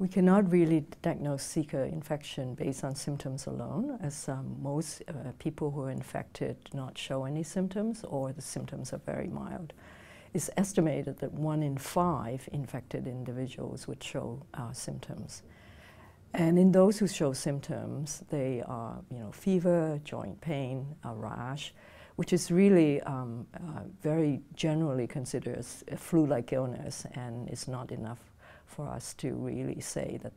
We cannot really diagnose Zika infection based on symptoms alone, as most people who are infected do not show any symptoms or the symptoms are very mild. It's estimated that 1 in 5 infected individuals would show symptoms. And in those who show symptoms, they are fever, joint pain, a rash, which is really very generally considered as a flu-like illness and is not enough for us to really say that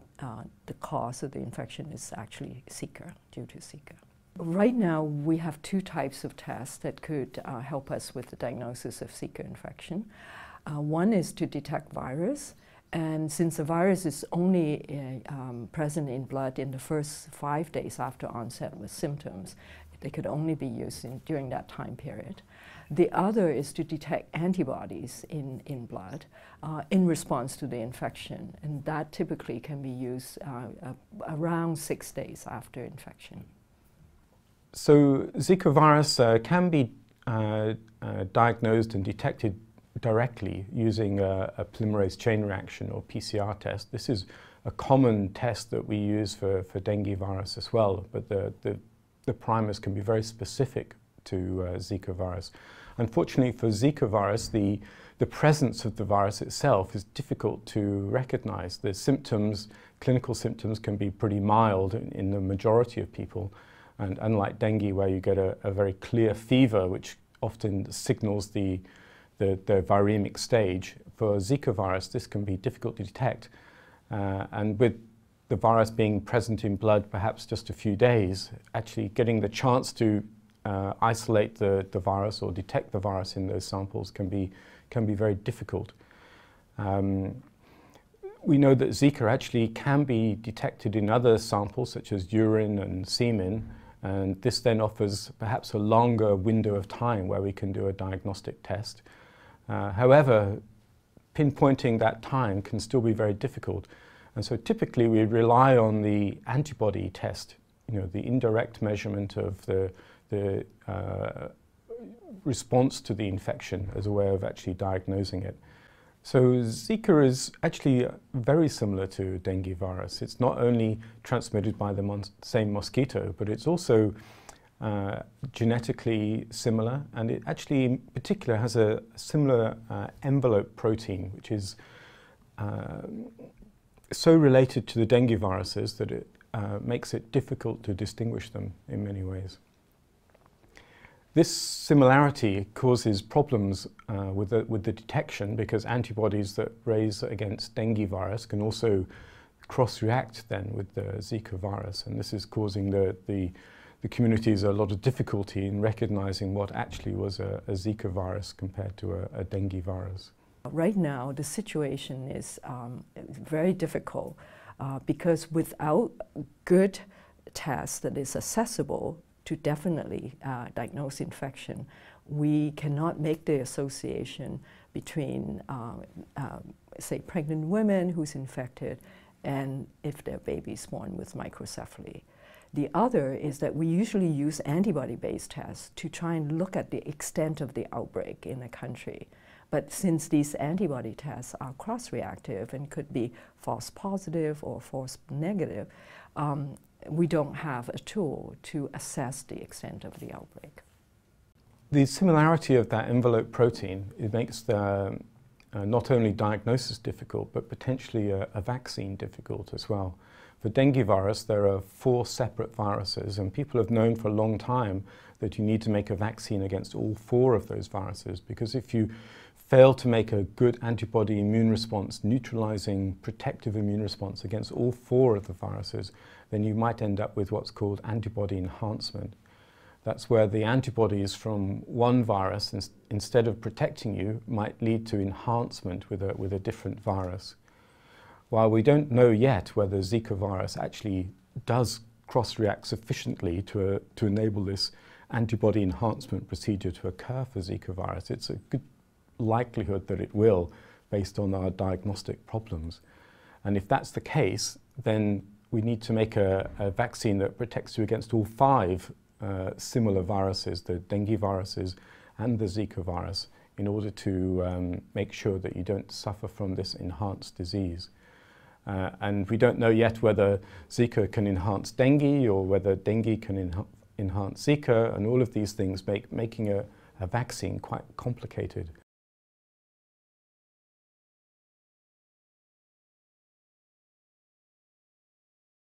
the cause of the infection is actually Zika, due to Zika. Right now, we have 2 types of tests that could help us with the diagnosis of Zika infection. One is to detect virus, and since the virus is only present in blood in the first 5 days after onset with symptoms, they could only be used during that time period. The other is to detect antibodies in blood in response to the infection, and that typically can be used around 6 days after infection. So Zika virus can be diagnosed and detected directly using a polymerase chain reaction or PCR test. This is a common test that we use for dengue virus as well, but the primers can be very specific to Zika virus. Unfortunately for Zika virus, the presence of the virus itself is difficult to recognize. The symptoms, clinical symptoms, can be pretty mild in the majority of people. And unlike dengue, where you get a very clear fever, which often signals the viremic stage, for Zika virus, this can be difficult to detect. And with the virus being present in blood perhaps just a few days, actually getting the chance to isolate the virus or detect the virus in those samples can be very difficult. We know that Zika actually can be detected in other samples such as urine and semen, and this then offers perhaps a longer window of time where we can do a diagnostic test. However, pinpointing that time can still be very difficult, and so typically we rely on the antibody test, the indirect measurement of the response to the infection as a way of actually diagnosing it. So Zika is actually very similar to dengue virus. It's not only transmitted by the same mosquito, but it's also genetically similar, and it actually in particular has a similar envelope protein, which is so related to the dengue viruses that it makes it difficult to distinguish them in many ways. This similarity causes problems with the detection, because antibodies that raise against dengue virus can also cross-react then with the Zika virus, and this is causing the communities a lot of difficulty in recognizing what actually was a Zika virus compared to a dengue virus. Right now, the situation is very difficult because without good tests that is accessible to definitely diagnose infection, we cannot make the association between, say, pregnant women who's infected and if their baby is born with microcephaly. The other is that we usually use antibody-based tests to try and look at the extent of the outbreak in a country. But since these antibody tests are cross-reactive and could be false positive or false negative, we don't have a tool to assess the extent of the outbreak. The similarity of that envelope protein, it makes the not only diagnosis difficult, but potentially a vaccine difficult as well. For dengue virus, there are 4 separate viruses, and people have known for a long time that you need to make a vaccine against all 4 of those viruses, because if you fail to make a good antibody immune response, neutralizing protective immune response against all 4 of the viruses, then you might end up with what's called antibody enhancement. That's where the antibodies from one virus, instead of protecting you, might lead to enhancement with a different virus. While we don't know yet whether Zika virus actually does cross-react sufficiently to enable this antibody enhancement procedure to occur for Zika virus, it's a good likelihood that it will, based on our diagnostic problems. And if that's the case, then we need to make a vaccine that protects you against all 5 similar viruses, the dengue viruses and the Zika virus, in order to make sure that you don't suffer from this enhanced disease. And we don't know yet whether Zika can enhance dengue or whether dengue can enhance Zika, and all of these things making a vaccine quite complicated.